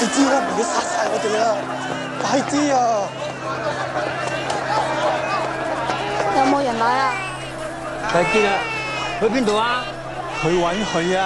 知我唔要殺晒我哋啊！快啲啊！有冇人來啊？睇見啦，去邊度啊？去揾佢啊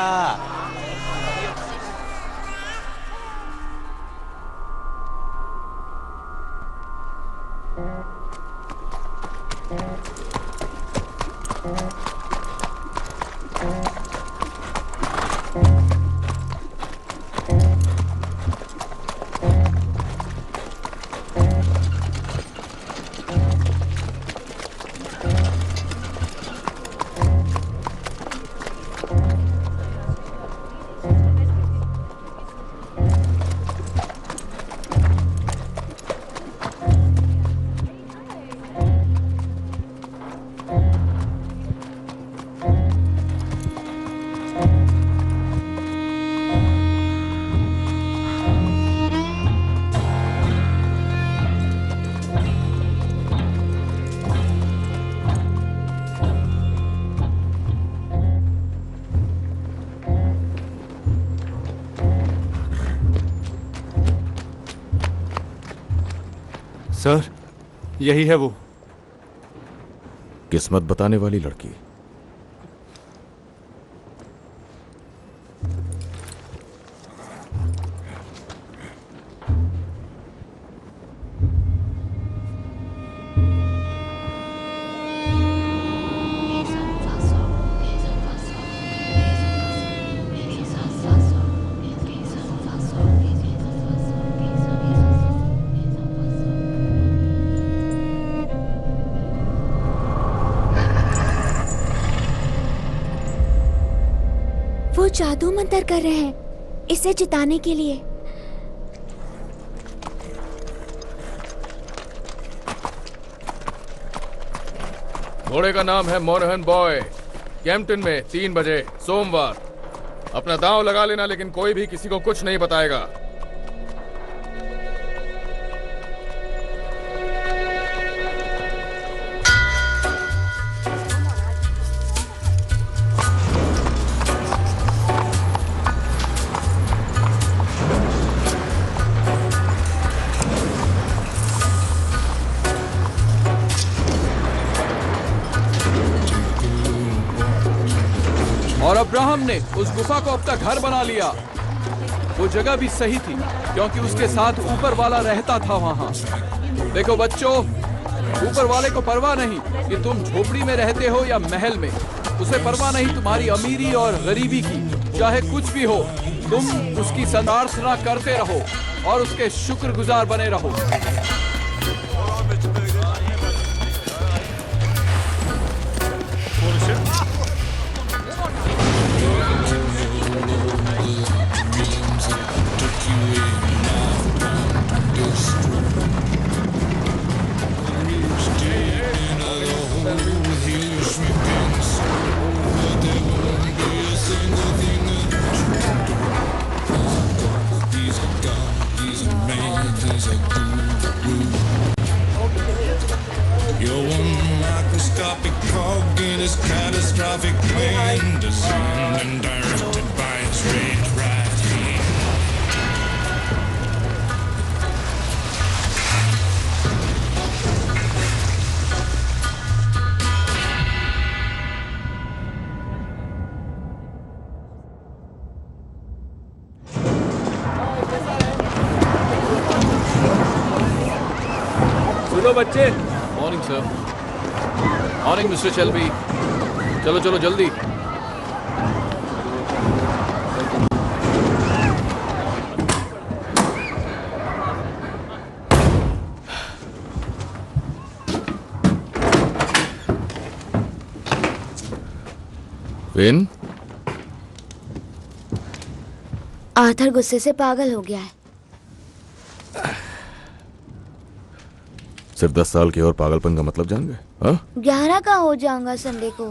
！sir, यही है वो। किस्मत बताने वाली लड़की। वो जादू मंतर कर रहे हैं इसे जिताने के लिए। घोड़े का नाम है मोरहन बॉय। कैंपटन में 3 बजे सोमवार। अपना दांव लगा लेना, लेकिन कोई भी किसी को कुछ नहीं बताएगा। और अब्राहम ने उस गुफा को अपना घर बना लिया। वो जगह भी सही थी क्योंकि उसके साथ ऊपर वाला रहता था वहाँ। देखो बच्चों, ऊपर वाले को परवाह नहीं कि तुम झोपड़ी में रहते हो या महल में। उसे परवाह नहीं तुम्हारी अमीरी और गरीबी की। चाहे कुछ भी हो, तुम उसकी सराहना करते रहो और उसके शुक्रगुजार बने रहो। Catastrophic plan designed and directed by its red right hand. सुनो बच्चे। Morning sir. Morning mister Shelby. चलो चलो जल्दी। विन, आर्थर गुस्से से पागल हो गया है। सिर्फ 10 साल के और पागलपन का मतलब जान गए? हाँ? 11 का हो जाऊंगा संडे को।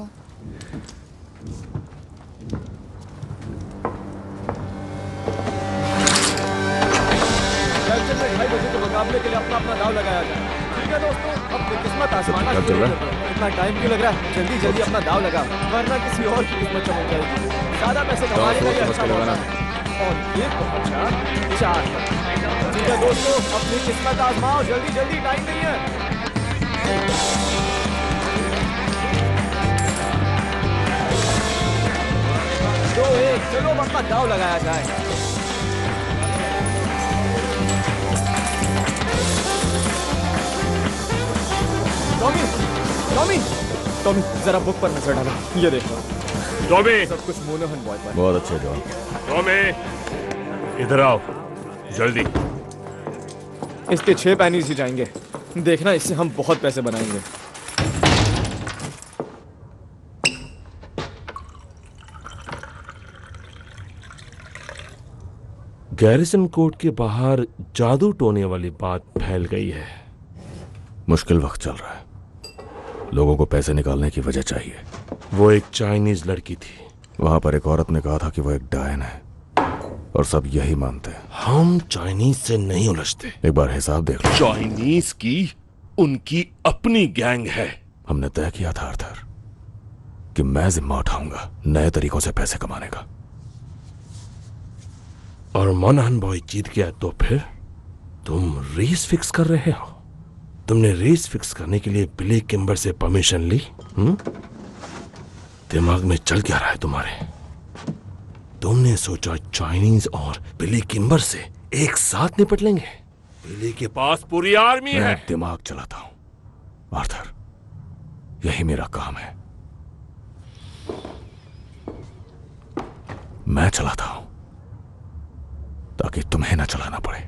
ढाई बजे के मुकाबले के लिए अपना अपना दाव लगाया जाए। ठीक है दोस्तों, अपनी किस्मत आजमाना शुरू करो। इतना टाइम क्यों लग रहा है? जल्दी जल्दी अपना दाव लगा, वरना किसी और की किस्मत चमक जाएगी। ज्यादा पैसे कमा लेगा या अच्छा लगाना। और ये पहुंचा 4 पर। ठीक है दोस्तों, अपनी किस्मत आजमाओ, जल्दी जल्दी, टाइम नहीं है। 2-1, चलो अपना दाव लगाया जाए। टॉमी, टॉमी, टॉमी, जरा बुक पर नजर डालो। ये देखो, टॉमी, सब कुछ मोनोहन बॉय पर। बहुत अच्छे जॉन। टॉमी, इधर आओ जल्दी। इसके 6 पैनीज ही जाएंगे। देखना, इससे हम बहुत पैसे बनाएंगे। गैरिसन कोर्ट के बाहर जादू टोने वाली बात फैल गई है। मुश्किल वक्त चल रहा है, लोगों को पैसे निकालने की वजह चाहिए। वो एक चाइनीज लड़की थी। वहां पर एक औरत ने कहा था कि वो एक डायन है, और सब यही मानते हैं। हम चाइनीज से नहीं उलझते। एक बार हिसाब देख लो। चाइनीज की उनकी अपनी गैंग है। हमने तय किया था आर्थर कि मैं जिम्मा उठाऊंगा नए तरीकों से पैसे कमाने का। और मोनाहन बॉय जीत गया तो फिर तुम रेस फिक्स कर रहे हो। तुमने रेस फिक्स करने के लिए बिली किम्बर से परमिशन ली? दिमाग में चल क्या रहा है तुम्हारे? तुमने सोचा चाइनीज और बिली किम्बर से एक साथ निपट लेंगे? बिली के पास पूरी आर्मी है। मैं दिमाग चलाता हूं आर्थर, यही मेरा काम है। मैं चलाता हूं ताकि तुम्हें ना चलाना पड़े।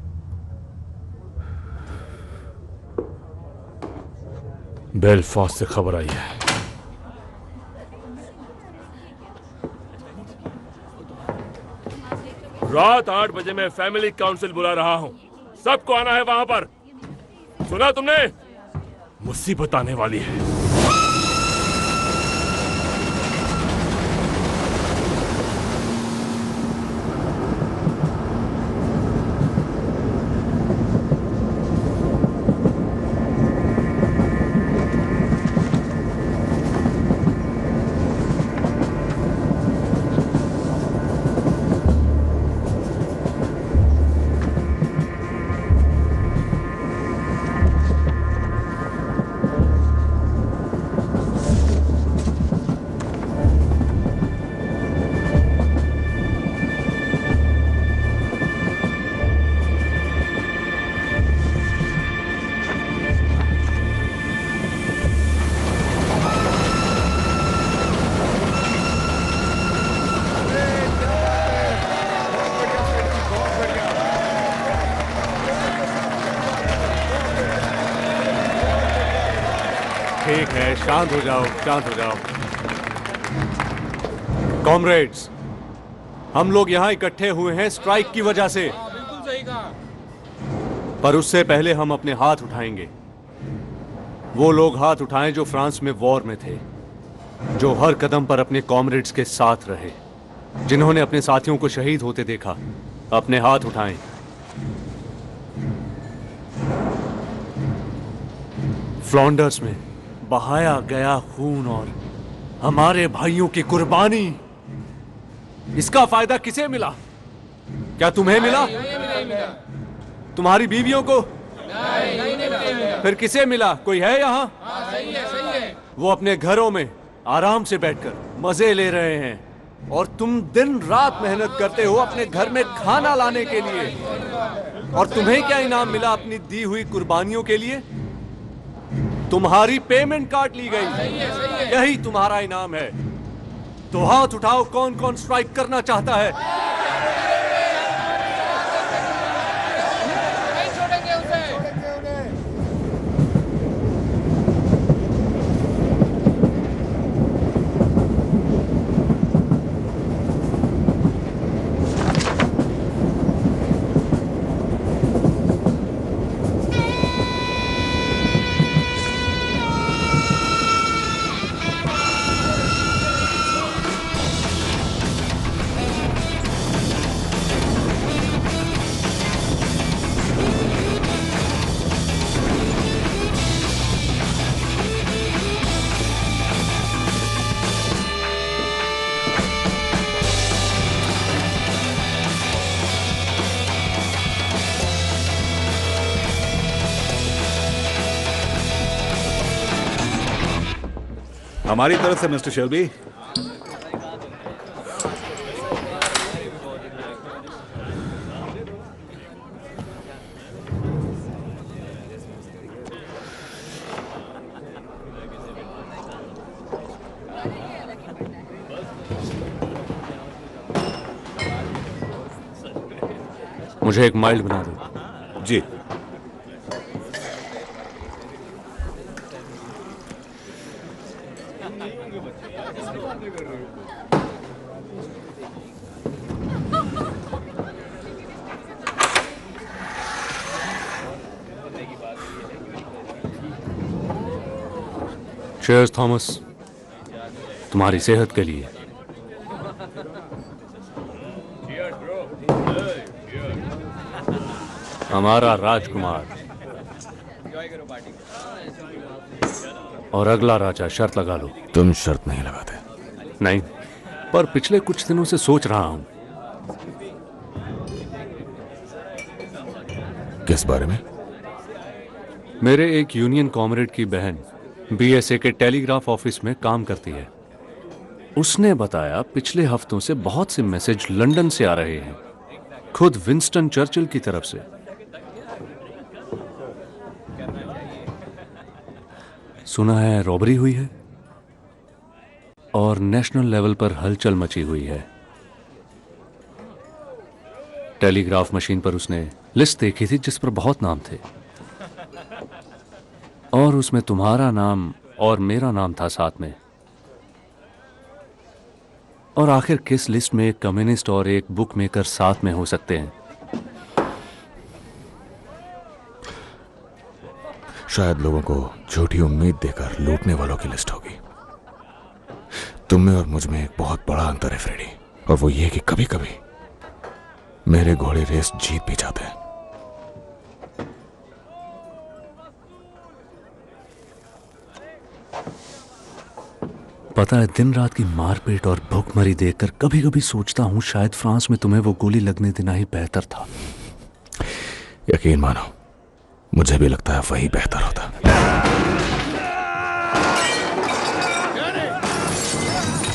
बेलफास्ट से खबर आई है। रात 8 बजे मैं फैमिली काउंसिल बुला रहा हूं। सबको आना है वहां पर। सुना तुमने? मुसीबत आने वाली है। ठीक है, शांत हो जाओ, शांत हो जाओ। कॉमरेड्स, हम लोग यहाँ इकट्ठे हुए हैं स्ट्राइक की वजह से। बिल्कुल सही कहा। पर उससे पहले हम अपने हाथ उठाएंगे। वो लोग हाथ उठाएं जो फ्रांस में वॉर में थे, जो हर कदम पर अपने कॉमरेड्स के साथ रहे, जिन्होंने अपने साथियों को शहीद होते देखा। अपने हाथ उठाएं। फ्लॉन्डर्स में बहाया गया खून और हमारे भाइयों की कुर्बानी, इसका फायदा किसे मिला? क्या तुम्हें मिला? तुम्हारी बीवियों को? नहीं, फिर किसे मिला? कोई है यहाँ? सही है। वो अपने घरों में आराम से बैठकर मजे ले रहे हैं, और तुम दिन रात मेहनत करते हो अपने घर में खाना लाने के लिए। और तुम्हें क्या इनाम मिला अपनी दी हुई कुर्बानियों के लिए? तुम्हारी पेमेंट काट ली गई। यही तुम्हारा इनाम है। तो हाथ उठाओ, कौन कौन स्ट्राइक करना चाहता है? नहीं छोड़ेंगे उसे। हमारी तरफ से मिस्टर शेल्बी। मुझे एक माइल्ड बना दो। जी। चीयर्स थॉमस, तुम्हारी सेहत के लिए। हमारा राजकुमार और अगला राजा। शर्त लगा लो। तुम शर्त नहीं लगाते। नहीं, पर पिछले कुछ दिनों से सोच रहा हूं। किस बारे में? मेरे एक यूनियन कॉमरेड की बहन बीएसए के टेलीग्राफ ऑफिस में काम करती है। उसने बताया पिछले हफ्तों से बहुत से मैसेज लंदन से आ रहे हैं, खुद विंस्टन चर्चिल की तरफ से। सुना है रॉबरी हुई है और नेशनल लेवल पर हलचल मची हुई है। टेलीग्राफ मशीन पर उसने लिस्ट देखी थी जिस पर बहुत नाम थे और उसमें तुम्हारा नाम और मेरा नाम था साथ में। और आखिर किस लिस्ट में एक कम्युनिस्ट और एक बुक मेकर साथ में हो सकते हैं? शायद लोगों को झूठी उम्मीद देकर लूटने वालों की लिस्ट होगी। तुम में और मुझ में एक बहुत बड़ा अंतर है फ्रेडी, और वो ये कि कभी कभी मेरे घोड़े रेस जीत भी जाते हैं। पता है, दिन रात की मारपीट और भूखमरी देखकर कभी कभी सोचता हूं शायद फ्रांस में तुम्हें वो गोली लगने देना ही बेहतर था। यकीन मानो, मुझे भी लगता है वही बेहतर होता।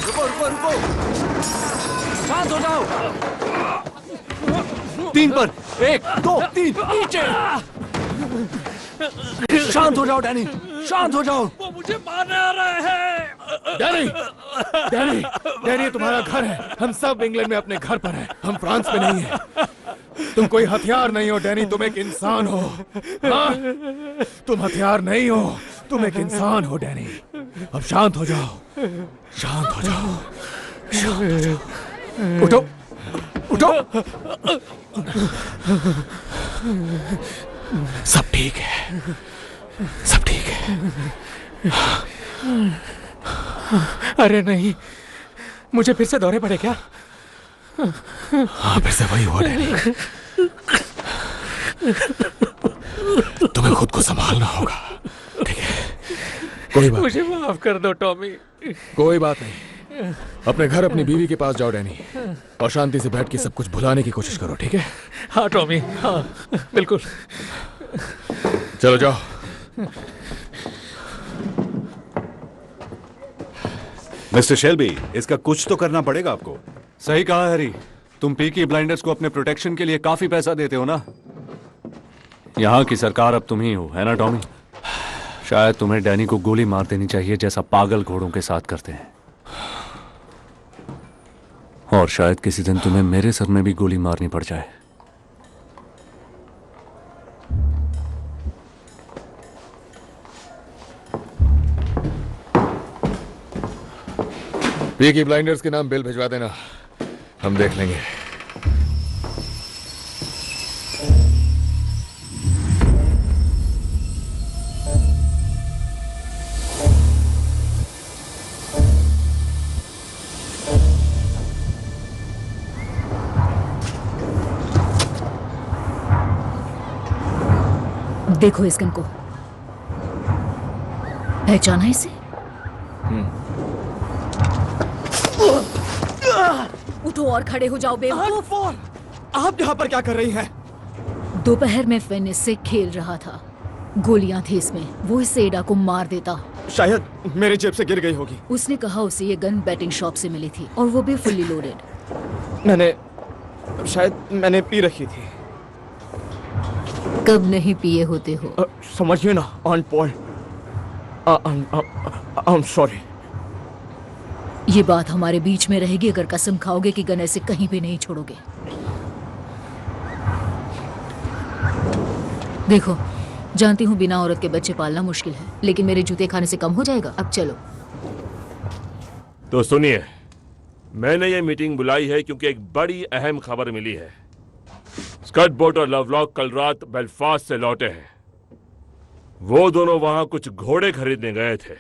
रुको रुको रुको, शांत हो जाओ। 3 पर 1 2 3 नीचे। शांत हो जाओ डैनी, शांत हो जाओ। वो मुझे मारने आ रहे हैं। डैनी, डैनी, डैनी, तुम्हारा घर है। हम सब इंग्लैंड में अपने घर पर हैं। हम फ्रांस में नहीं हैं। तुम कोई हथियार नहीं हो डैनी, तुम एक इंसान हो। हाँ? तुम हथियार नहीं हो, तुम एक इंसान हो डैनी। अब शांत हो जाओ, शांत हो जाओ, शांत हो जाओ। उठो, उठो। सब ठीक है, सब ठीक है। अरे नहीं, मुझे फिर से दौरे पड़े क्या? हाँ, फिर से वही हुआ डैनी। तुम्हें खुद को संभालना होगा, ठीक है? कोई बात मुझे माफ कर दो टॉमी। कोई बात नहीं, अपने घर अपनी बीवी के पास जाओ डैनी, और शांति से बैठ के सब कुछ भुलाने की कोशिश करो, ठीक है? हाँ टॉमी, हाँ बिल्कुल। चलो जाओ। मिस्टर शेल्बी, इसका कुछ तो करना पड़ेगा आपको। सही कहा हैरी, तुम पीकी ब्लाइंडर्स को अपने प्रोटेक्शन के लिए काफी पैसा देते हो ना। यहाँ की सरकार अब तुम ही हो, है ना टॉमी? शायद तुम्हें डैनी को गोली मार देनी चाहिए जैसा पागल घोड़ों के साथ करते हैं। और शायद किसी दिन तुम्हें मेरे सर में भी गोली मारनी पड़ जाए। पीकी ब्लाइंडर्स के नाम बिल भिजवा देना, हम देख लेंगे। देखो इस गन को, पहचाना इसे? उठो और खड़े हो जाओ बेवकूफ। आप यहाँ पर क्या कर रही हैं? दोपहर में फिन इससे खेल रहा था, गोलियां थी इसमें, वो इस एडा को मार देता। शायद मेरे जेब से गिर गई होगी। उसने कहा उसे ये गन बैटिंग शॉप से मिली थी और वो भी फुल्ली लोडेड। मैंने पी रखी थी। कब नहीं पिए होते हो? समझिए ना on point. I am sorry. ये बात हमारे बीच में रहेगी अगर कसम खाओगे कि गन ऐसे कहीं भी नहीं छोड़ोगे। देखो, जानती हूँ बिना औरत के बच्चे पालना मुश्किल है, लेकिन मेरे जूते खाने से कम हो जाएगा। अब चलो। तो सुनिए, मैंने ये मीटिंग बुलाई है क्योंकि एक बड़ी अहम खबर मिली है। स्कट बोट और लवलॉक कल रात बेलफास्ट से लौटे हैं। वो दोनों वहां कुछ घोड़े खरीदने गए थे।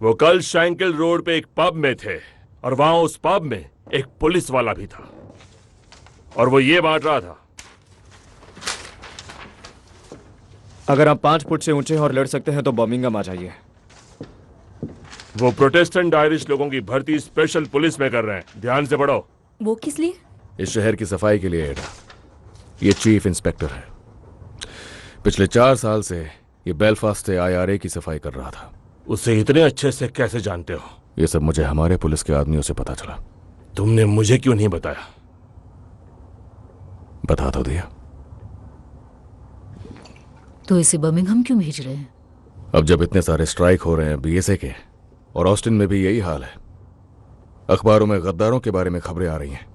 वो कल शैंकिल रोड पे एक पब में थे और वहां उस पब में एक पुलिस वाला भी था और वो ये बांट रहा था। अगर आप 5 फुट से ऊंचे हैं और लड़ सकते हैं तो बर्मिंघम आ जाइए। वो प्रोटेस्टेंट आयरिश लोगों की भर्ती स्पेशल पुलिस में कर रहे हैं। ध्यान से पढ़ो। वो किस लिए? इस शहर की सफाई के लिए एडा। ये चीफ इंस्पेक्टर है। पिछले 4 साल से ये बेलफास्ट से IRA की सफाई कर रहा था। उसे इतने अच्छे से कैसे जानते हो? ये सब मुझे हमारे पुलिस के आदमियों से पता चला। तुमने मुझे क्यों नहीं बताया? बता तो दिया। तो इसे बर्मिंघम क्यों भेज रहे हैं? अब जब इतने सारे स्ट्राइक हो रहे हैं BSA के, और ऑस्टिन में भी यही हाल है, अखबारों में गद्दारों के बारे में खबरें आ रही हैं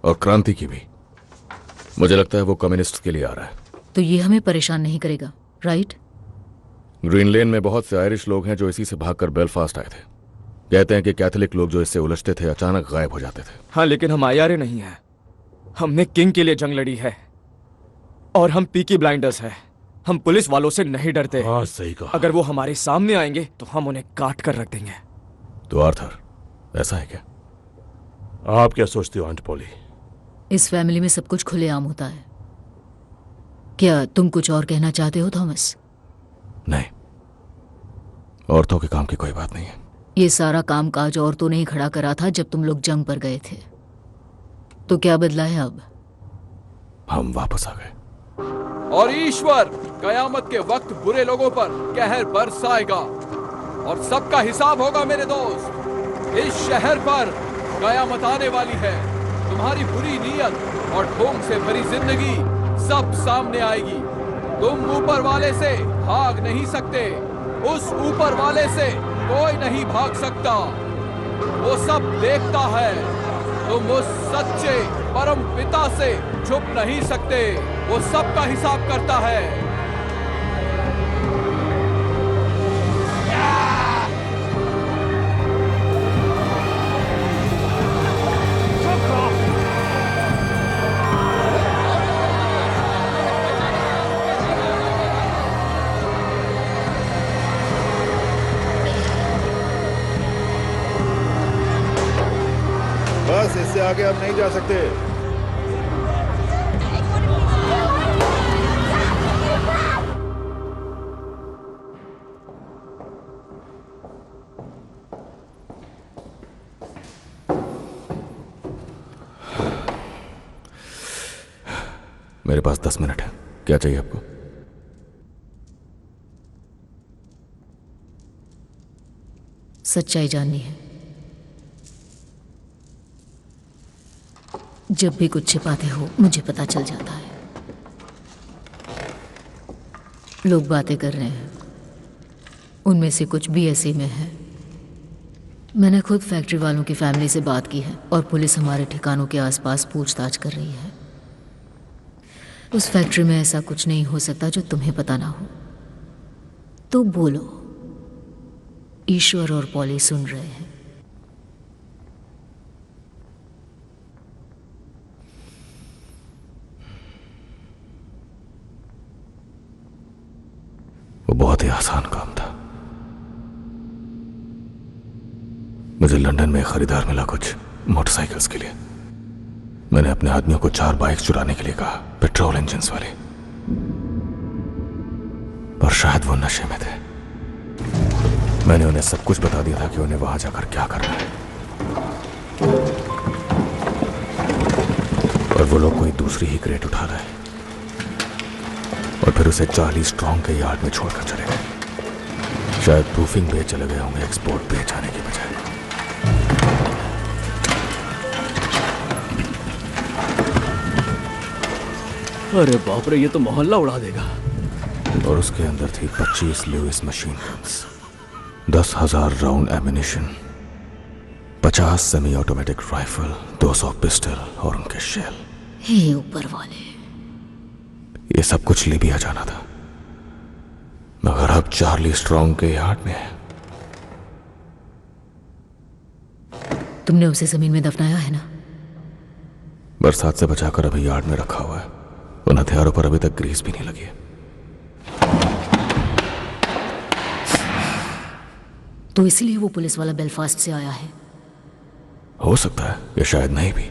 और क्रांति की भी। मुझे लगता है वो कम्युनिस्ट के लिए आ रहा है। तो ये हमें परेशान नहीं करेगा, राइट? ग्रीन लेन में बहुत से आयरिश लोग हैं जो इसी से भागकर बेलफास्ट आए थे। कहते हैं कि कैथोलिक लोग जो इससे उलझते थे अचानक गायब हो जाते थे। हाँ, लेकिन हम IRA नहीं हैं। हमने किंग के लिए जंग लड़ी है और हम पीकी ब्लाइंडर्स हैं। हम पुलिस वालों से नहीं डरते। हाँ, सही कहा। अगर वो हमारे सामने आएंगे तो हम उन्हें काट कर रख देंगे। तो आर्थर, ऐसा है क्या? आप क्या सोचते हो आंट पॉली? इस फैमिली में सब कुछ खुलेआम होता है। क्या तुम कुछ और कहना चाहते हो थॉमस? नहीं, औरतों के काम की कोई बात नहीं है। ये सारा काम काज औरतों ने ही खड़ा करा था जब तुम लोग जंग पर गए थे। तो क्या बदला है अब? हम वापस आ गए। और ईश्वर कयामत के वक्त बुरे लोगों पर कहर बरसाएगा और सबका हिसाब होगा मेरे दोस्त। इस शहर पर कयामत आने वाली है। तुम्हारी बुरी नीयत और ढोंग से भरी जिंदगी सब सामने आएगी। तुम ऊपर वाले से भाग नहीं सकते। उस ऊपर वाले से कोई नहीं भाग सकता। वो सब देखता है। तुम उस सच्चे परम पिता से छुप नहीं सकते। वो सबका हिसाब करता है। बस इससे आगे अब नहीं जा सकते। मेरे पास 10 मिनट है। क्या चाहिए आपको? सच्चाई जाननी है। जब भी कुछ छिपाते हो मुझे पता चल जाता है। लोग बातें कर रहे हैं, उनमें से कुछ भी ऐसे में है। मैंने खुद फैक्ट्री वालों की फैमिली से बात की है और पुलिस हमारे ठिकानों के आसपास पूछताछ कर रही है। उस फैक्ट्री में ऐसा कुछ नहीं हो सकता जो तुम्हें पता ना हो। तो बोलो, ईश्वर और पॉली सुन रहे हैं। वो बहुत ही आसान काम था। मुझे लंदन में खरीदार मिला कुछ मोटरसाइकिल्स के लिए। मैंने अपने आदमियों को 4 बाइक चुराने के लिए कहा, पेट्रोल इंजन्स वाली। पर शायद वो नशे में थे। मैंने उन्हें सब कुछ बता दिया था कि उन्हें वहां जाकर क्या करना है। और वो लोग कोई दूसरी ही क्रेट उठा लाए और फिर उसे 40 स्ट्रॉन्ग के यार्ड में छोड़कर चले गए। शायद प्रूफिंग पे चले गए होंगे एक्सपोर्ट पे जाने की बजाय। अरे बाप रे, ये तो मोहल्ला उड़ा देगा। और उसके अंदर थी 25 Lewis machine guns, 10,000 round ammunition, 50 semi automatic rifle, 200 pistol और उनके शेल। हे ऊपर वाले, ये सब कुछ लीबिया जाना था, मगर अब चार्ली स्ट्रॉन्ग के यार्ड में है। तुमने उसे जमीन में दफनाया है ना? बरसात से बचाकर अभी यार्ड में रखा हुआ है। उन हथियारों पर अभी तक ग्रीस भी नहीं लगी है। तो इसलिए वो पुलिस वाला बेलफास्ट से आया है। हो सकता है, या शायद नहीं भी।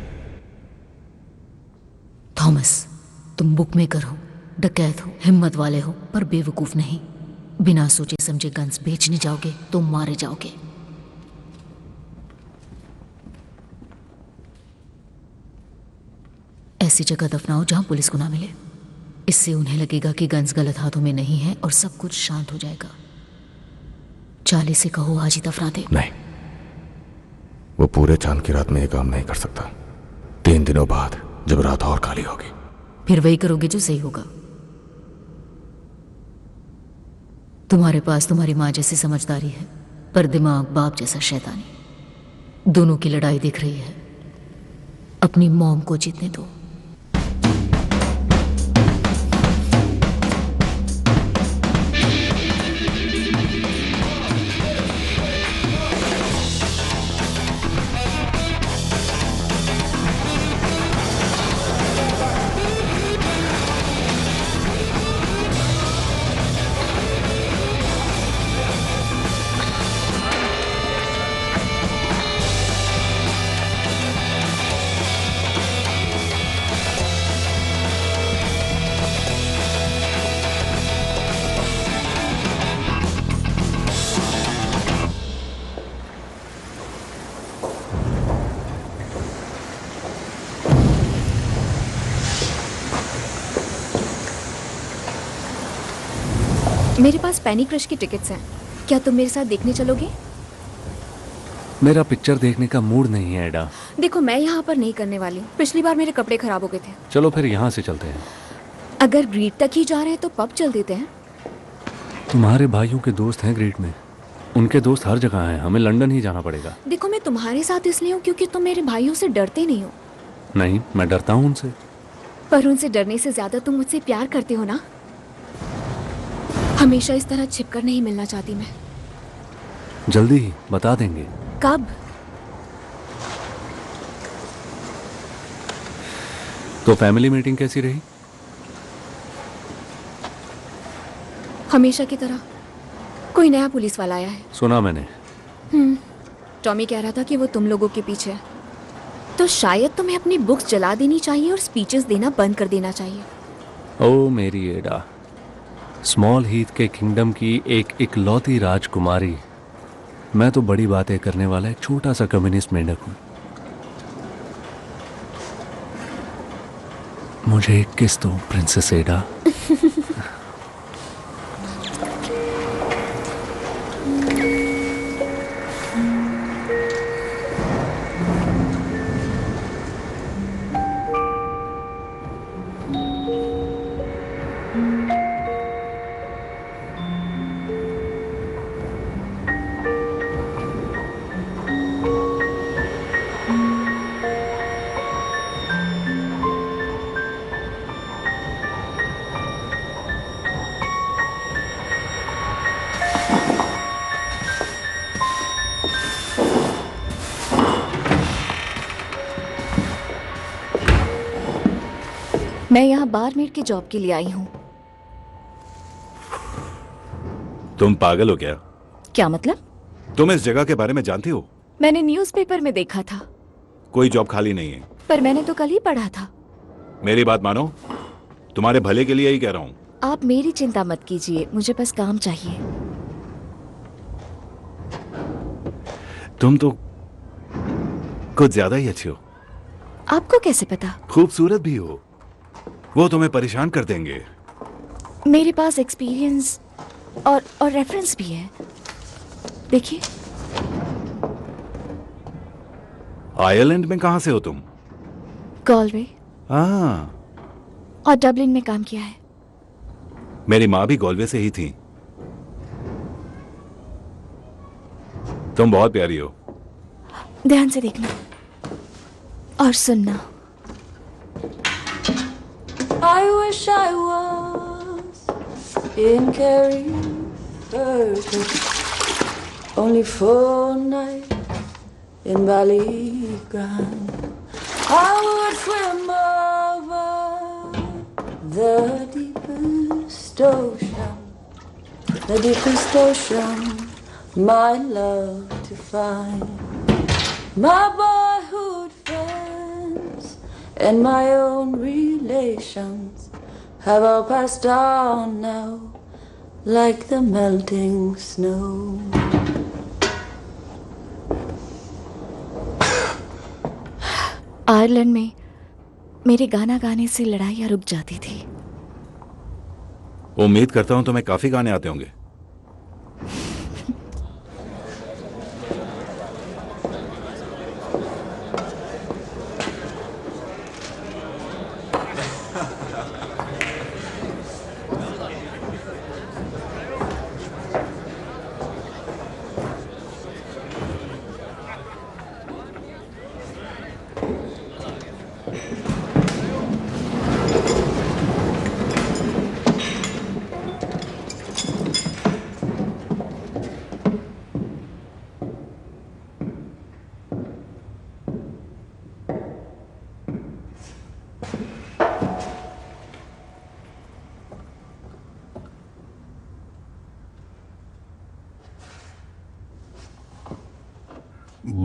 थॉमस, तुम बुकमेकर हो, डकैत हो, हिम्मत वाले हो, पर बेवकूफ नहीं। बिना सोचे समझे गन्स बेचने जाओगे तो मारे जाओगे। ऐसी जगह दफनाओ जहां पुलिस को ना मिले। इससे उन्हें लगेगा कि गन्स गलत हाथों में नहीं है और सब कुछ शांत हो जाएगा। चार्ली से कहो आज ही दफना दे। नहीं, वो पूरे चांद की रात में ये काम नहीं कर सकता। 3 दिनों बाद जब रात और काली होगी, फिर वही करोगे जो सही होगा। तुम्हारे पास तुम्हारी माँ जैसी समझदारी है, पर दिमाग बाप जैसा शैतानी। दोनों की लड़ाई दिख रही है। अपनी मॉम को जीतने दो। मेरे पास पैनी क्रश की टिकट्स हैं, क्या तुम मेरे साथ देखने चलोगे? मेरा पिक्चर देखने का मूड नहीं है एडा। देखो, मैं यहाँ पर नहीं करने वाली। पिछली बार मेरे कपड़े खराब हो गए थे। चलो फिर यहाँ से चलते हैं। अगर ग्रीड तक ही जा रहे हैं तो पब चल देते हैं। तुम्हारे भाइयों के दोस्त हैं ग्रीड में, उनके दोस्त हर जगह हैं। हमें लंदन ही जाना पड़ेगा। देखो, मैं तुम्हारे साथ इसलिए हूँ क्योंकि तुम मेरे भाइयों से डरते नहीं हो। नहीं, मैं डरता हूँ उनसे। पर उनसे डरने से ज्यादा तुम मुझसे प्यार करते हो ना। हमेशा इस तरह छिपकर नहीं मिलना चाहती मैं। जल्दी ही बता देंगे। कब? तो फैमिली मीटिंग कैसी रही? हमेशा की तरह। कोई नया पुलिस वाला आया है। सुना मैंने। टॉमी कह रहा था कि वो तुम लोगों के पीछे है। तो शायद तुम्हें अपनी बुक्स जला देनी चाहिए और स्पीचेस देना बंद कर देना चाहिए। ओ मेरी एडा, स्मॉल हीथ के किंगडम की एक इकलौती राजकुमारी। मैं तो बड़ी बातें करने वाला एक छोटा सा कम्युनिस्ट मेंढक हूं। मुझे एक किस दो प्रिंसेस एडा। मैं यहाँ बारमेड की जॉब के लिए आई हूँ। तुम पागल हो क्या? क्या मतलब? तुम इस जगह के बारे में जानती हो? मैंने न्यूज़पेपर में देखा था। कोई जॉब खाली नहीं है। पर मैंने तो कल ही पढ़ा था। मेरी बात मानो, तुम्हारे भले के लिए ही कह रहा हूँ। आप मेरी चिंता मत कीजिए, मुझे बस काम चाहिए। तुम तो कुछ ज्यादा ही अच्छी हो। आपको कैसे पता? खूबसूरत भी हो। वो तुम्हें परेशान कर देंगे। मेरे पास एक्सपीरियंस और रेफरेंस भी है। देखिए। आयरलैंड में कहां से हो तुम? गॉलवे हाँ, और डबलिन में काम किया है। मेरी माँ भी गॉलवे से ही थी। तुम बहुत प्यारी हो। ध्यान से देखना और सुनना। I wish I was in Carrie only for a night in Ballygrand. I would swim over the deepest ocean, my love to find. My boyhood friends and my own relations have all passed on now, like the melting snow. Ireland में मेरे गाना गाने से लड़ाइयाँ रुक जाती थी। उम्मीद करता हूं तुम्हें काफी गाने आते होंगे।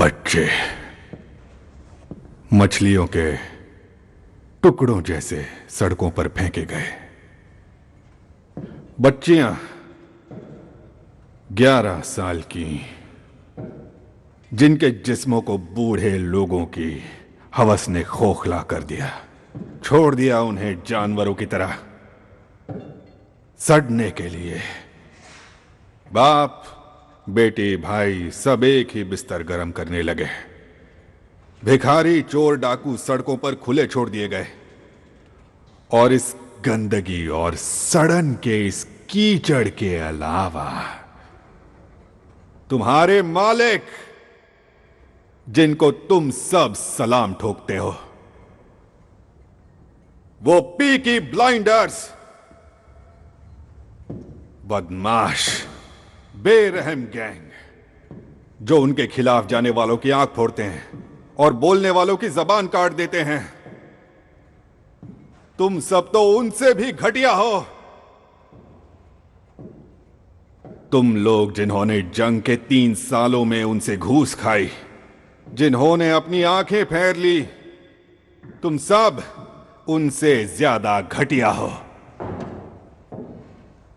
बच्चे मछलियों के टुकड़ों जैसे सड़कों पर फेंके गए। बच्चियां 11 साल की, जिनके जिस्मों को बूढ़े लोगों की हवस ने खोखला कर दिया। छोड़ दिया उन्हें जानवरों की तरह सड़ने के लिए। बाप बेटी भाई सब एक ही बिस्तर गर्म करने लगे। भिखारी चोर डाकू सड़कों पर खुले छोड़ दिए गए। और इस गंदगी और सड़न के इस कीचड़ के अलावा तुम्हारे मालिक, जिनको तुम सब सलाम ठोकते हो, वो पीकी ब्लाइंडर्स, बदमाश बेरहम गैंग, जो उनके खिलाफ जाने वालों की आंख फोड़ते हैं और बोलने वालों की जबान काट देते हैं। तुम सब तो उनसे भी घटिया हो। तुम लोग जिन्होंने जंग के 3 सालों में उनसे घूस खाई, जिन्होंने अपनी आंखें फेर ली, तुम सब उनसे ज्यादा घटिया हो।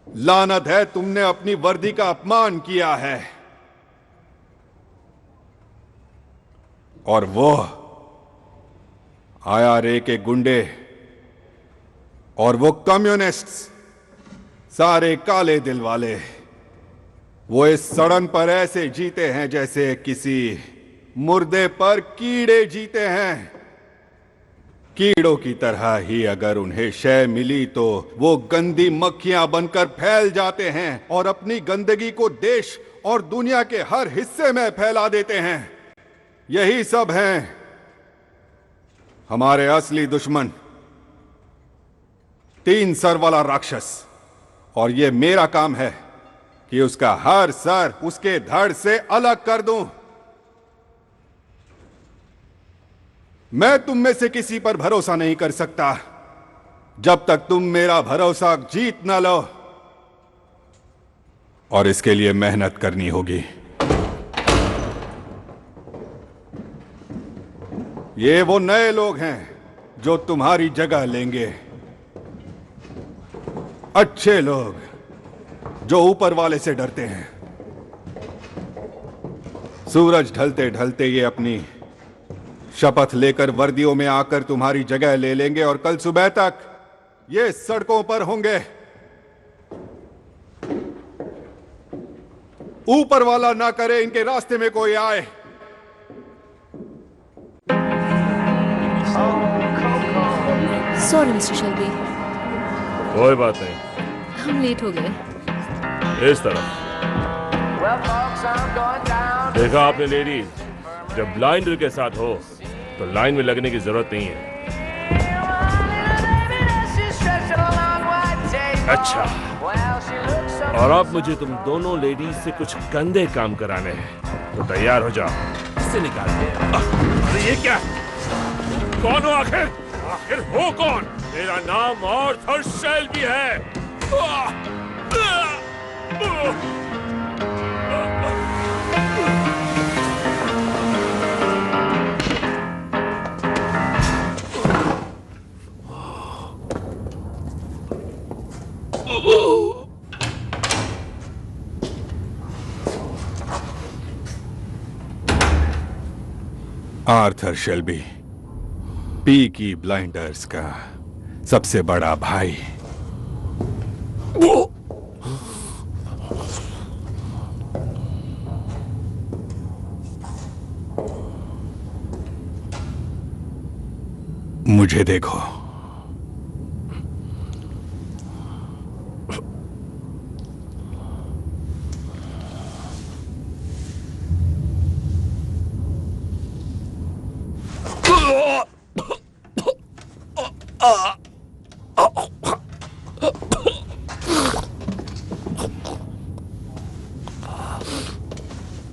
लानत है, तुमने अपनी वर्दी का अपमान किया है। और वो IRA के गुंडे और वो कम्युनिस्ट्स, सारे काले दिल वाले, वो इस सड़न पर ऐसे जीते हैं जैसे किसी मुर्दे पर कीड़े जीते हैं। कीड़ों की तरह ही अगर उन्हें शय मिली तो वो गंदी मक्खियां बनकर फैल जाते हैं और अपनी गंदगी को देश और दुनिया के हर हिस्से में फैला देते हैं। यही सब हैं हमारे असली दुश्मन, 3 सर वाला राक्षस। और ये मेरा काम है कि उसका हर सर उसके धड़ से अलग कर दूं। मैं तुम में से किसी पर भरोसा नहीं कर सकता जब तक तुम मेरा भरोसा जीत ना लो, और इसके लिए मेहनत करनी होगी। ये वो नए लोग हैं जो तुम्हारी जगह लेंगे। अच्छे लोग जो ऊपर वाले से डरते हैं। सूरज ढलते ढलते ये अपनी शपथ लेकर वर्दियों में आकर तुम्हारी जगह ले लेंगे और कल सुबह तक ये सड़कों पर होंगे। ऊपर वाला ना करे इनके रास्ते में कोई आए। सॉरी मिस्टर शेल्बी, कोई बात नहीं, हम लेट हो गए। इस तरफ देखा आपने लेडीज, जब ब्लाइंडर के साथ हो तो लाइन में लगने की जरूरत नहीं है। अच्छा, और अब मुझे तुम दोनों लेडीज से कुछ गंदे काम कराने हैं, तो तैयार हो जाओ। इससे निकालते हैं। अरे ये क्या? कौन हो आखिर? आखिर हो कौन? मेरा नाम आर्थर शेल्बी है। आर्थर शेल्बी, पीकी ब्लाइंडर्स का सबसे बड़ा भाई। मुझे देखो,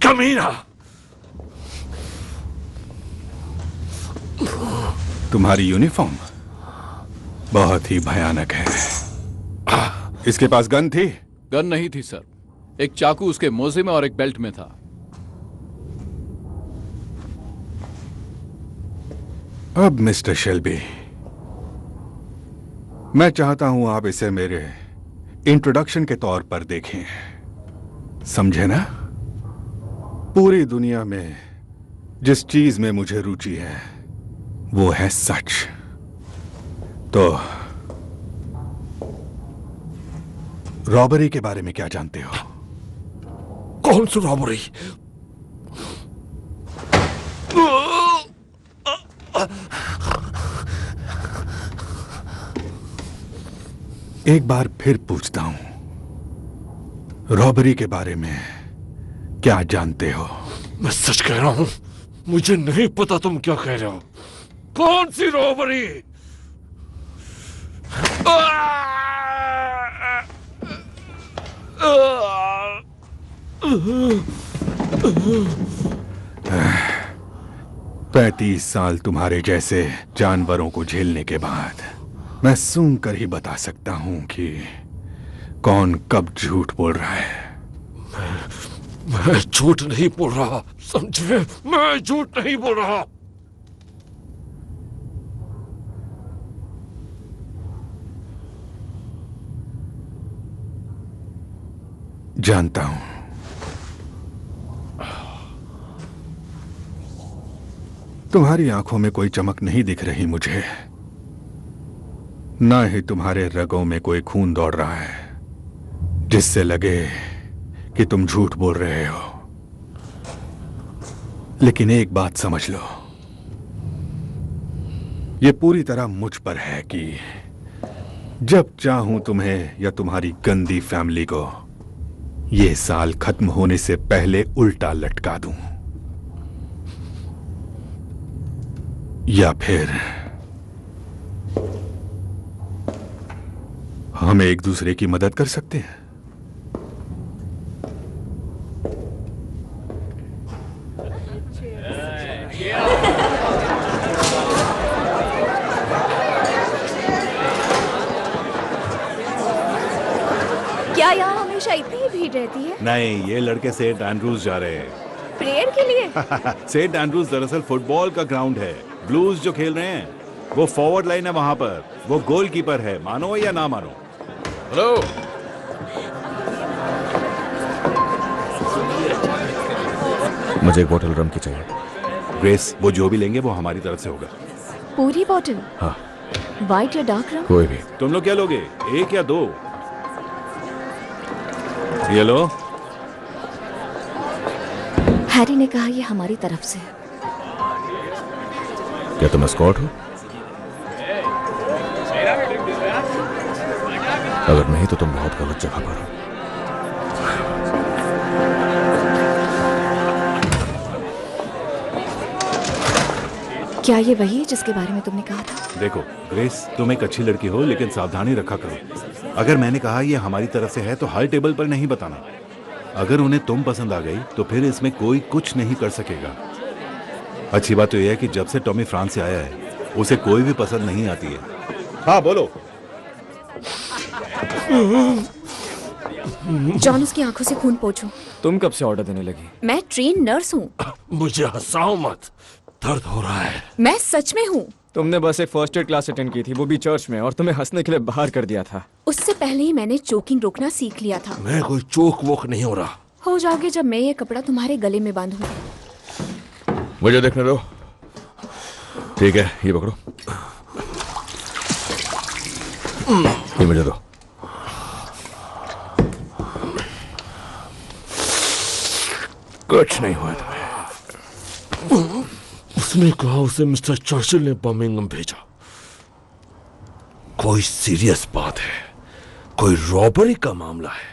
कमीना, तुम्हारी यूनिफॉर्म बहुत ही भयानक है। इसके पास गन थी? गन नहीं थी सर, एक चाकू उसके मोजे में और एक बेल्ट में था। अब मिस्टर शेल्बी, मैं चाहता हूं आप इसे मेरे इंट्रोडक्शन के तौर पर देखें, समझे ना? पूरी दुनिया में जिस चीज में मुझे रुचि है वो है सच। तो रॉबरी के बारे में क्या जानते हो? कौन सी रॉबरी? एक बार फिर पूछता हूं, रॉबरी के बारे में क्या जानते हो? मैं सच कह रहा हूं, मुझे नहीं पता तुम क्या कह रहे हो। कौन सी रॉबरी? पैंतीस साल तुम्हारे जैसे जानवरों को झेलने के बाद मैं सूंघ कर ही बता सकता हूं कि कौन कब झूठ बोल रहा है। मैं झूठ नहीं बोल रहा, समझे? मैं झूठ नहीं बोल रहा। जानता हूं, तुम्हारी आंखों में कोई चमक नहीं दिख रही मुझे, ना ही तुम्हारे रगों में कोई खून दौड़ रहा है जिससे लगे कि तुम झूठ बोल रहे हो। लेकिन एक बात समझ लो, यह पूरी तरह मुझ पर है कि जब चाहूं तुम्हें या तुम्हारी गंदी फैमिली को यह साल खत्म होने से पहले उल्टा लटका दूं, या फिर हम एक दूसरे की मदद कर सकते हैं। क्या यहाँ हमेशा इतनी ही भीड़ रहती है? नहीं, ये लड़के सेंट एंड्रूज जा रहे हैं। प्रेयर के लिए? सेंट एंड्रूज दरअसल फुटबॉल का ग्राउंड है। ब्लूज जो खेल रहे हैं वो फॉरवर्ड लाइन है, वहां पर वो गोलकीपर है, मानो या ना मानो। हेलो, मुझे एक बोतल रम की चाहिए। ग्रेस, वो जो भी लेंगे वो हमारी तरफ से होगा। पूरी बोतल? हाँ। व्हाइट या डार्क रम? कोई भी। तुम लोग क्या लोगे, एक या दो? ये लो। हैरी ने कहा ये हमारी तरफ से है। क्या तुम एस्कॉर्ट हो? अगर नहीं तो तुम बहुत गलत जगह पर हो। क्या ये वही है जिसके बारे में तुमने कहा था? देखो ग्रेस, तुम एक अच्छी लड़की हो लेकिन सावधानी रखा करो। अगर मैंने कहा ये हमारी तरफ से है तो हर टेबल पर नहीं बताना। अगर उन्हें तुम पसंद आ गई तो फिर इसमें कोई कुछ नहीं कर सकेगा। अच्छी बात तो यह है कि जब से टॉमी फ्रांस से आया है उसे कोई भी पसंद नहीं आती है। हाँ बोलो। जॉन, उसकी आंखों से खून पोंछो। तुम कब से ऑर्डर देने लगी? मैं ट्रेन नर्स हूँ। मुझे हंसाओ मत, दर्द हो रहा है। मैं सच में हूँ। तुमने बस एक फर्स्ट एड क्लास अटेंड की थी, वो भी चर्च में, और तुम्हें हंसने के लिए बाहर कर दिया था। उससे पहले ही मैंने चोकिंग रोकना सीख लिया था। मैं कोई चोक वोक नहीं हो रहा। हो जाओगे जब मैं ये कपड़ा तुम्हारे गले में बांधूंगी। मुझे देखने दो। ठीक है, ये पकड़ो। ये मुझे दो। कुछ नहीं हुआ तुम्हें। उसने कहा उसे मिस्टर चर्चिल ने बर्मिंघम भेजा। कोई सीरियस बात है, कोई रॉबरी का मामला है।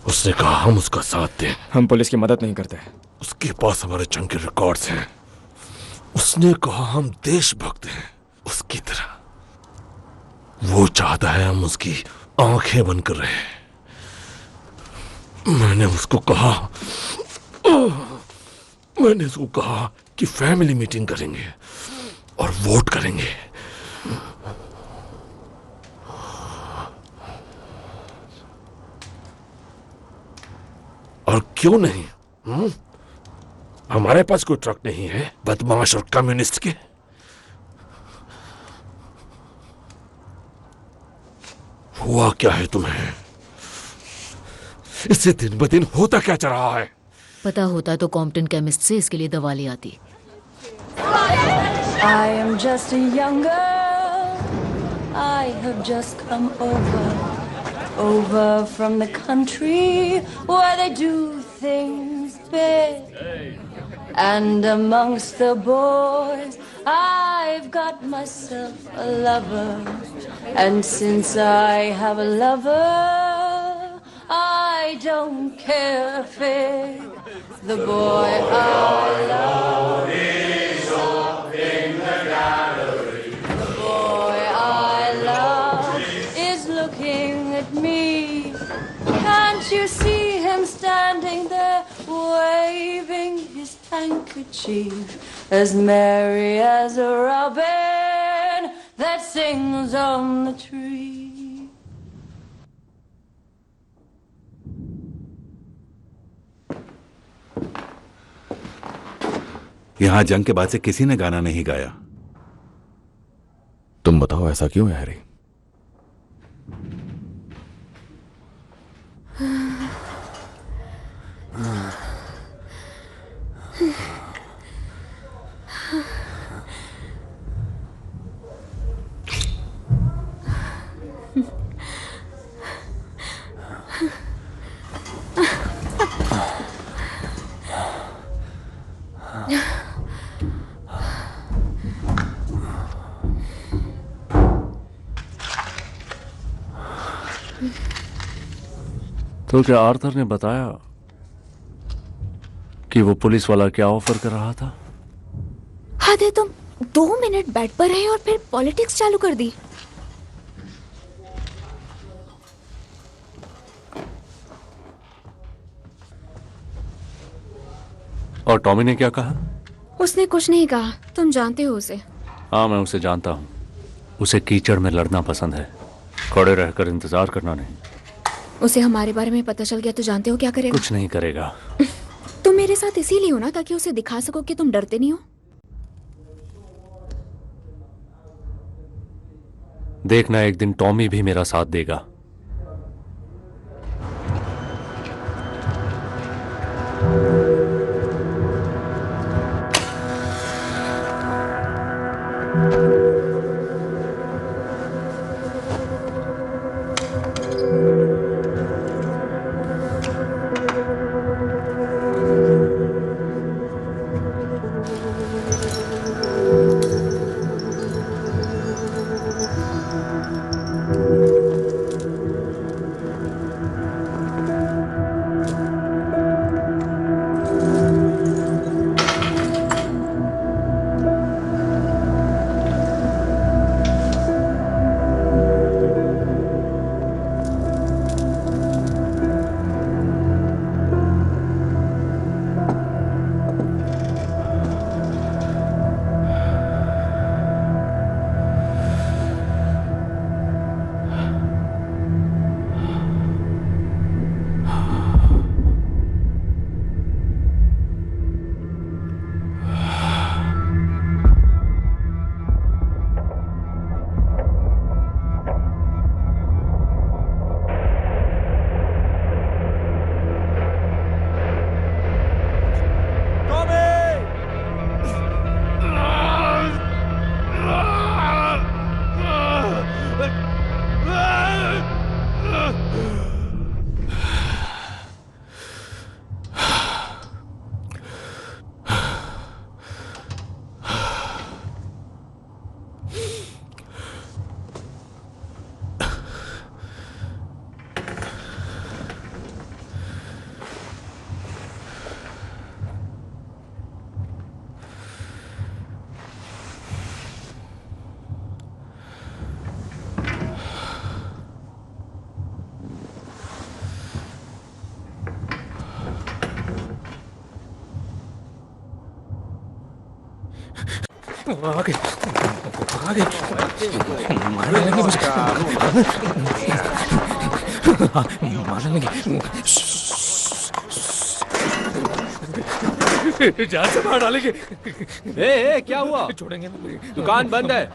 उसने कहा हम उसका साथ दें। हम पुलिस की मदद नहीं करते। उसके पास हमारे जंग के रिकॉर्ड्स हैं। उसने कहा हम देशभक्त हैं उसकी तरह। वो चाहता है हम उसकी आंखें बंद कर रहे हैं। मैंने उसको कहा कि फैमिली मीटिंग करेंगे और वोट करेंगे। और क्यों नहीं? हमारे पास कोई ट्रक नहीं है बदमाश और कम्युनिस्ट के। हुआ क्या है तुम्हें? इससे दिन ब दिन होता क्या जा रहा है? पता होता तो कॉम्पटन केमिस्ट से इसके लिए दवा ले आती। I am just a young girl. I have just come over from the country where they do things big. And amongst the boys, I've got myself a lover. And since I have a lover, I don't care a fig. The boy I love is up in the gallery. The boy I love is looking at me. Can't you see him standing there waving his handkerchief as merry as a robin that sings on the tree? यहां जंग के बाद से किसी ने गाना नहीं गाया। तुम बताओ ऐसा क्यों है हैरी? तो क्या आर्थर ने बताया कि वो पुलिस वाला क्या ऑफर कर रहा था? हद है, तुम 2 मिनट बेड पर रहे और फिर पॉलिटिक्स चालू कर दी। और टॉमी ने क्या कहा? उसने कुछ नहीं कहा। तुम जानते हो उसे। हाँ, मैं उसे जानता हूँ। उसे कीचड़ में लड़ना पसंद है, खड़े रहकर इंतजार करना नहीं। उसे हमारे बारे में पता चल गया तो जानते हो क्या करेगा? कुछ नहीं करेगा। तुम मेरे साथ इसीलिए हो ना, ताकि उसे दिखा सको कि तुम डरते नहीं हो। देखना, एक दिन टॉमी भी मेरा साथ देगा। आगे आगे मारने लगे मुझे, मारने लगे। जान से मार डालेंगे। क्या हुआ? छोड़ेंगे दुकान बंद है।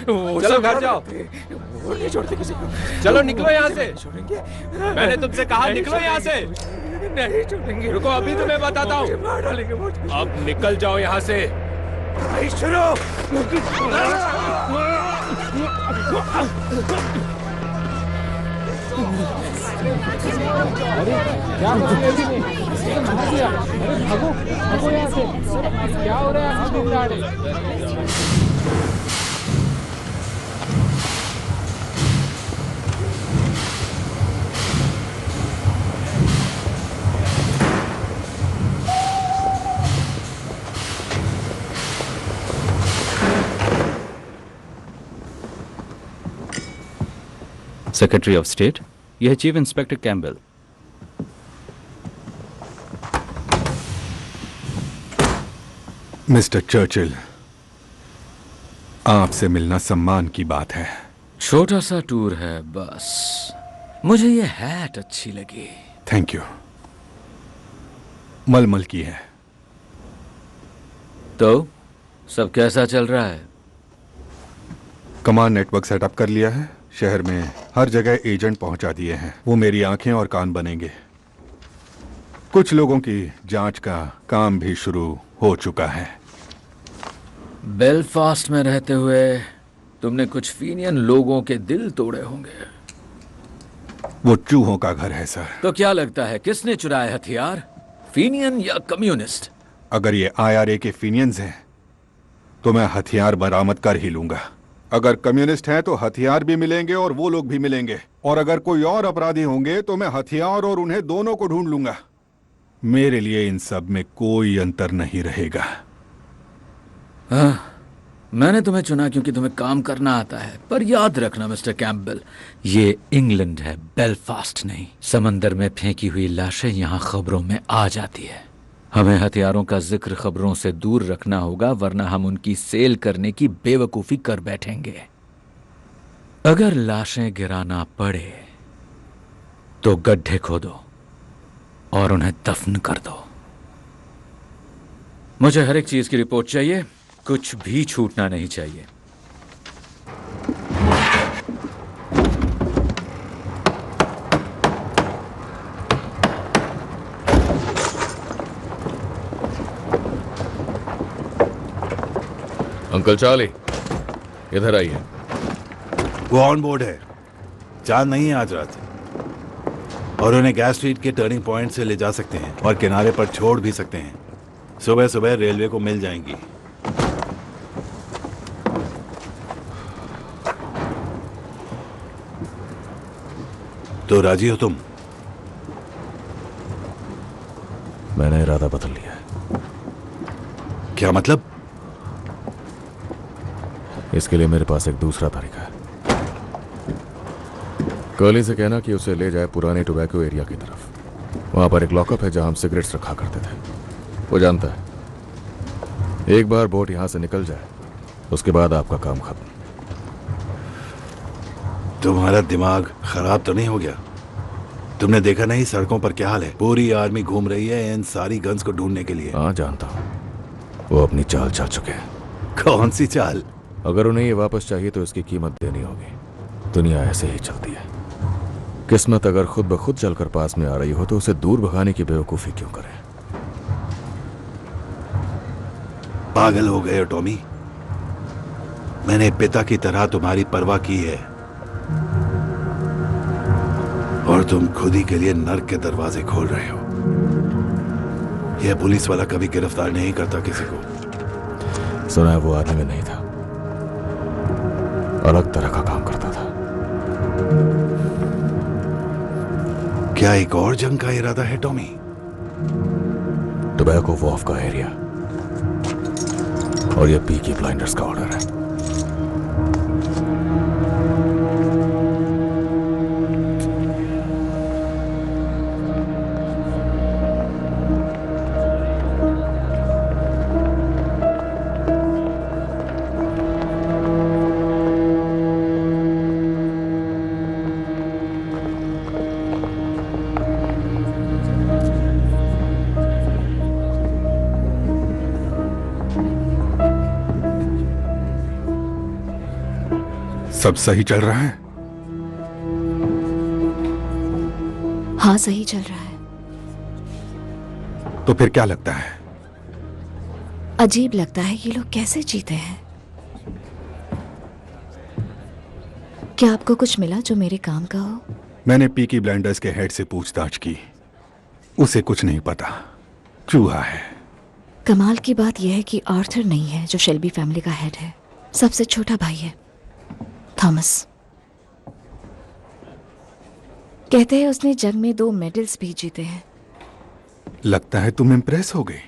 चलो घर जाओ। वो नहीं छोड़ते किसी को। चलो निकलो यहाँ से। छोड़ेंगे। मैंने तुमसे कहा निकलो यहाँ से। नहीं छोड़ेंगे। रुको अभी तुम्हें बताता हूँ। मार डालेंगे वो। अब निकल जाओ यहाँ से। शुरू। क्या हो रहा है? सेक्रेटरी ऑफ स्टेट, यह chief inspector Campbell. Mister Churchill, आपसे मिलना सम्मान की बात है। छोटा सा टूर है बस। मुझे ये हैट अच्छी लगी। Thank you. मलमल की है। तो सब कैसा चल रहा है? कमांड नेटवर्क सेटअप कर लिया है। शहर में हर जगह एजेंट पहुंचा दिए हैं। वो मेरी आंखें और कान बनेंगे। कुछ लोगों की जांच का काम भी शुरू हो चुका है। बेलफास्ट में रहते हुए तुमने कुछ फीनियन लोगों के दिल तोड़े होंगे। वो चूहों का घर है सर। तो क्या लगता है किसने चुराए हथियार, फीनियन या कम्युनिस्ट? अगर ये IRA के फीनियंस हैं तो मैं हथियार बरामद कर ही लूंगा। अगर कम्युनिस्ट हैं तो हथियार भी मिलेंगे और वो लोग भी मिलेंगे। और अगर कोई और अपराधी होंगे तो मैं हथियार और उन्हें दोनों को ढूंढ लूंगा। मेरे लिए इन सब में कोई अंतर नहीं रहेगा। मैंने तुम्हें चुना क्योंकि तुम्हें काम करना आता है। पर याद रखना मिस्टर कैम्पबेल, ये इंग्लैंड है, बेलफास्ट नहीं। समंदर में फेंकी हुई लाशें यहाँ खबरों में आ जाती है। हमें हथियारों का जिक्र खबरों से दूर रखना होगा, वरना हम उनकी सेल करने की बेवकूफी कर बैठेंगे। अगर लाशें गिराना पड़े तो गड्ढे खोदो और उन्हें दफन कर दो। मुझे हर एक चीज की रिपोर्ट चाहिए, कुछ भी छूटना नहीं चाहिए। अंकल चार्ली, इधर आइए। वो ऑन बोर्ड है। चांद नहीं है आज रात, और उन्हें गैस स्ट्रीट के टर्निंग पॉइंट से ले जा सकते हैं और किनारे पर छोड़ भी सकते हैं। सुबह सुबह रेलवे को मिल जाएंगी। तो राजी हो तुम? मैंने इरादा बदल लिया है। क्या मतलब? इसके लिए मेरे पास एक दूसरा तरीका है। कर्ली से कहना कि उसे ले जाए पुराने टोबैको एरिया की तरफ। वहां पर एक लॉकअप है जहां हम सिगरेट्स रखा करते थे। वो जानता है एक बार बोट यहां से निकल जाए उसके बाद आपका काम खत्म। तुम्हारा दिमाग खराब तो नहीं हो गया? तुमने देखा नहीं सड़कों पर क्या हाल है? पूरी आर्मी घूम रही है इन सारी गन्स को ढूंढने के लिए। हाँ जानता हूं, वो अपनी चाल चल चुके हैं। कौन सी चाल? अगर उन्हें ये वापस चाहिए तो इसकी कीमत देनी होगी। दुनिया ऐसे ही चलती है। किस्मत अगर खुद ब खुद चलकर पास में आ रही हो तो उसे दूर भगाने की बेवकूफी क्यों करें? पागल हो गए हो टॉमी? मैंने पिता की तरह तुम्हारी परवाह की है और तुम खुद ही के लिए नर्क के दरवाजे खोल रहे हो। यह पुलिस वाला कभी गिरफ्तार नहीं करता किसी को। सुना है वो आदमी में नहीं था, अलग तरह का काम करता था। क्या एक और जंग का इरादा है टॉमी? टोबैको वॉफ का एरिया और ये पीकी ब्लाइंडर्स का ऑर्डर है। सब सही चल रहा है? हाँ, सही चल रहा है। तो फिर क्या लगता है? अजीब लगता है ये लोग कैसे जीते हैं। क्या आपको कुछ मिला जो मेरे काम का हो? मैंने पीकी ब्लाइंडर्स के हेड से पूछताछ की, उसे कुछ नहीं पता, चूहा है। कमाल की बात यह है कि आर्थर नहीं है जो शेल्बी फैमिली का हेड है, सबसे छोटा भाई है थॉमस। कहते हैं उसने जंग में 2 मेडल्स भी जीते हैं। लगता है तुम इम्प्रेस हो गई।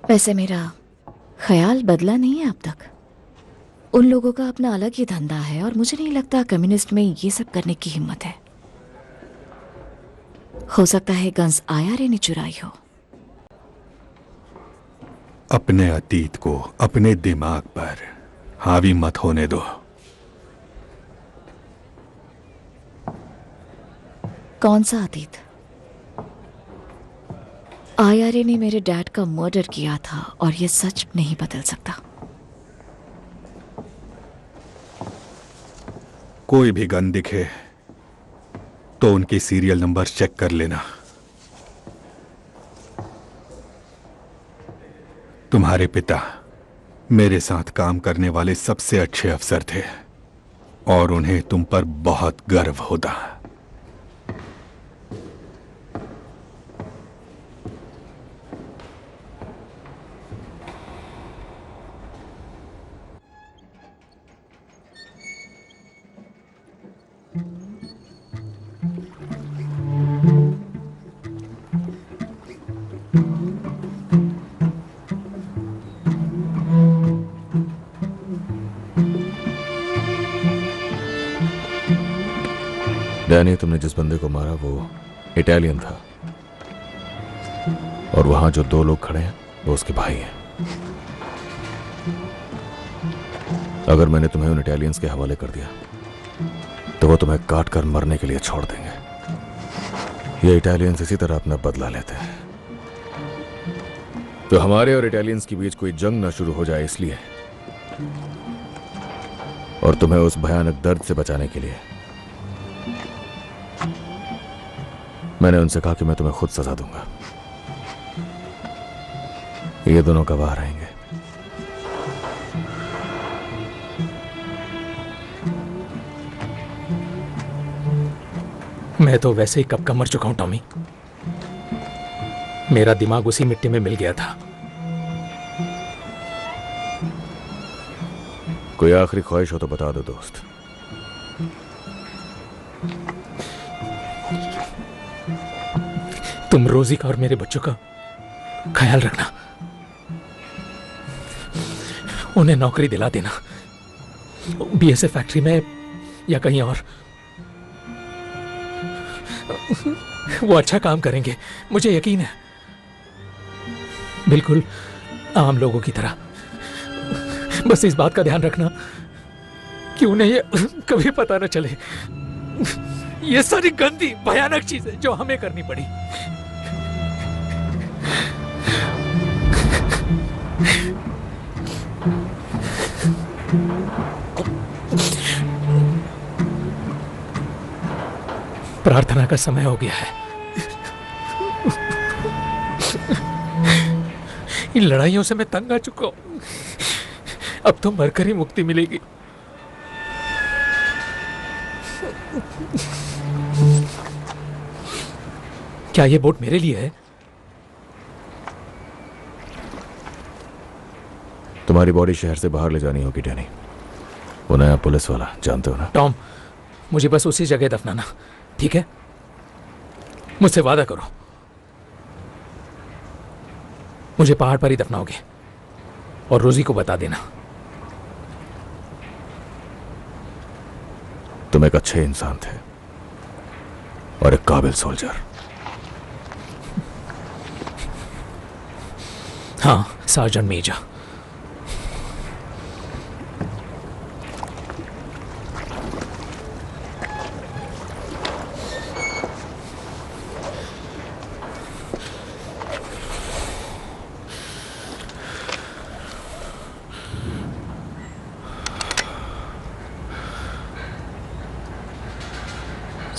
वैसे मेरा ख्याल बदला नहीं है अब तक। उन लोगों का अपना अलग ही धंधा है और मुझे नहीं लगता कम्युनिस्ट में ये सब करने की हिम्मत है। हो सकता है गन्स आईआरए ने चुराई हो। अपने अतीत को अपने दिमाग पर हावी मत होने दो। कौन सा अतीत? आईआरए ने मेरे डैड का मर्डर किया था और ये सच नहीं बदल सकता। कोई भी गन दिखे तो उनके सीरियल नंबर चेक कर लेना। तुम्हारे पिता मेरे साथ काम करने वाले सबसे अच्छे अफसर थे और उन्हें तुम पर बहुत गर्व होता। डैनी, तुमने जिस बंदे को मारा वो इटालियन था और वहां जो 2 लोग खड़े हैं वो उसके भाई हैं। अगर मैंने तुम्हें उन इटालियंस के हवाले कर दिया तो वो तुम्हें काट कर मरने के लिए छोड़ देंगे। ये इटालियंस इसी तरह अपना बदला लेते हैं। तो हमारे और इटालियंस के बीच कोई जंग ना शुरू हो जाए इसलिए, और तुम्हें उस भयानक दर्द से बचाने के लिए मैंने उनसे कहा कि मैं तुम्हें खुद सजा दूंगा। ये दोनों गवाह रहेंगे। मैं तो वैसे ही कब का मर चुका हूं टॉमी। मेरा दिमाग उसी मिट्टी में मिल गया था। कोई आखिरी ख्वाहिश हो तो बता दो दोस्त। तुम रोजी का और मेरे बच्चों का ख्याल रखना, उन्हें नौकरी दिला देना, बीएसए फैक्ट्री में या कहीं और। वो अच्छा काम करेंगे, मुझे यकीन है, बिल्कुल आम लोगों की तरह। बस इस बात का ध्यान रखना कि उन्हें ये कभी पता न चले ये सारी गंदी भयानक चीजें जो हमें करनी पड़ी। प्रार्थना का समय हो गया है। इन लड़ाइयों से मैं तंग आ चुका हूं। अब तो मरकर ही मुक्ति मिलेगी। क्या ये बोट मेरे लिए है? तुम्हारी बॉडी शहर से बाहर ले जानी होगी डैनी। वो नया पुलिस वाला, जानते हो ना? टॉम, मुझे बस उसी जगह दफनाना, ठीक है? मुझसे वादा करो, मुझे पहाड़ पर ही दफनाओगे और रोजी को बता देना। तुम एक अच्छे इंसान थे और एक काबिल सोल्जर। हाँ, सार्जेंट मेजर।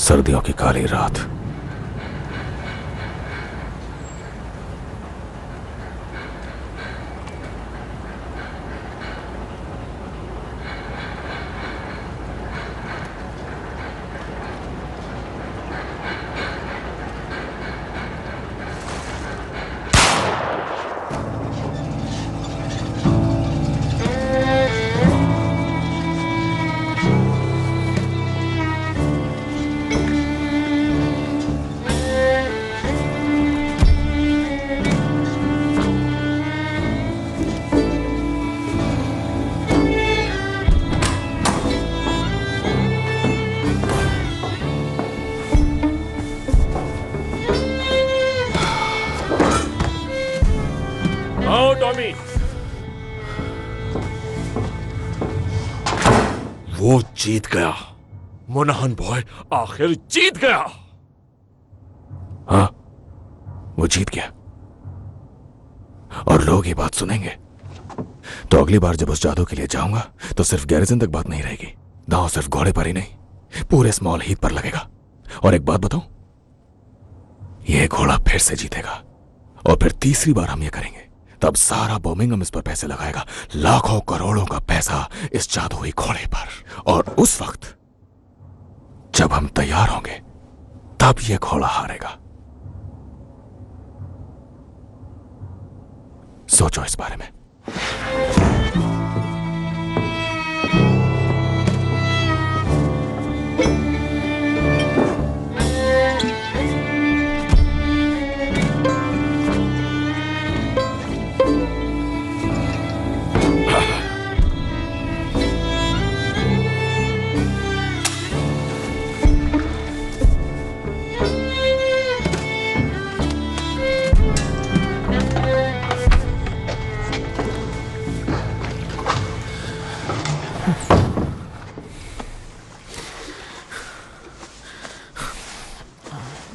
सर्दियों की काली रात। आओ टॉमी। वो जीत गया, मोनाहन बॉय आखिर जीत गया। हाँ, वो जीत गया और लोग ये बात सुनेंगे तो अगली बार जब उस जादू के लिए जाऊंगा तो सिर्फ गैरिजन तक बात नहीं रहेगी। दांव सिर्फ घोड़े पर ही नहीं, पूरे स्मॉल हीथ पर लगेगा। और एक बात बताऊं, ये घोड़ा फिर से जीतेगा और फिर तीसरी बार हम ये करेंगे, तब सारा बर्मिंघम इस पर पैसे लगाएगा, लाखों करोड़ों का पैसा इस जादुई घोड़े पर। और उस वक्त जब हम तैयार होंगे तब ये घोड़ा हारेगा। सोचो इस बारे में।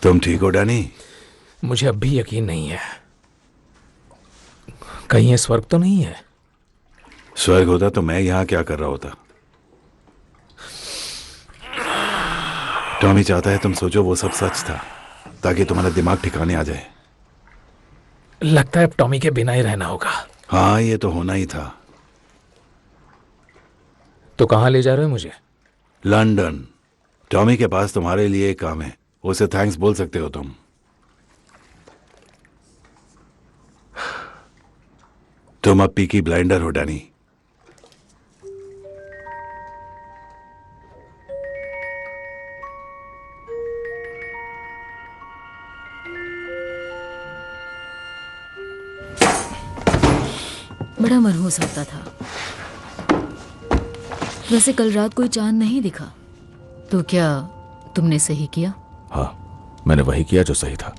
तुम ठीक हो डैनी? मुझे अब भी यकीन नहीं है, कहीं ये स्वर्ग तो नहीं है। स्वर्ग होता तो मैं यहां क्या कर रहा होता? टॉमी चाहता है तुम सोचो वो सब सच था, ताकि तुम्हारा दिमाग ठिकाने आ जाए। लगता है अब टॉमी के बिना ही रहना होगा। हाँ, ये तो होना ही था। तो कहां ले जा रहे हो मुझे? लंदन। टॉमी के पास तुम्हारे लिए एक काम है, उसे थैंक्स बोल सकते हो तुम। तुम अब पीकी ब्लाइंडर हो डैनी। बड़ा मनहूस होता था। वैसे कल रात कोई चांद नहीं दिखा, तो क्या तुमने सही किया? हाँ, मैंने वही किया जो सही था।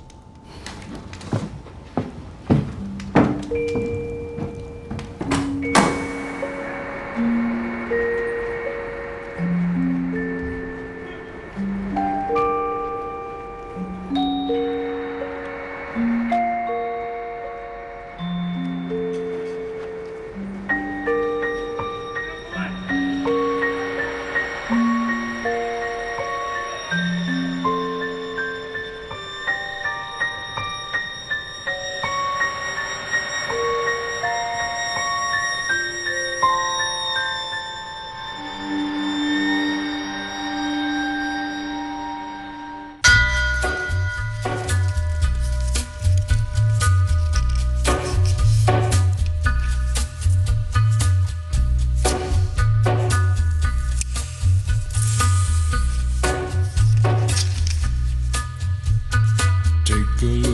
Take a look.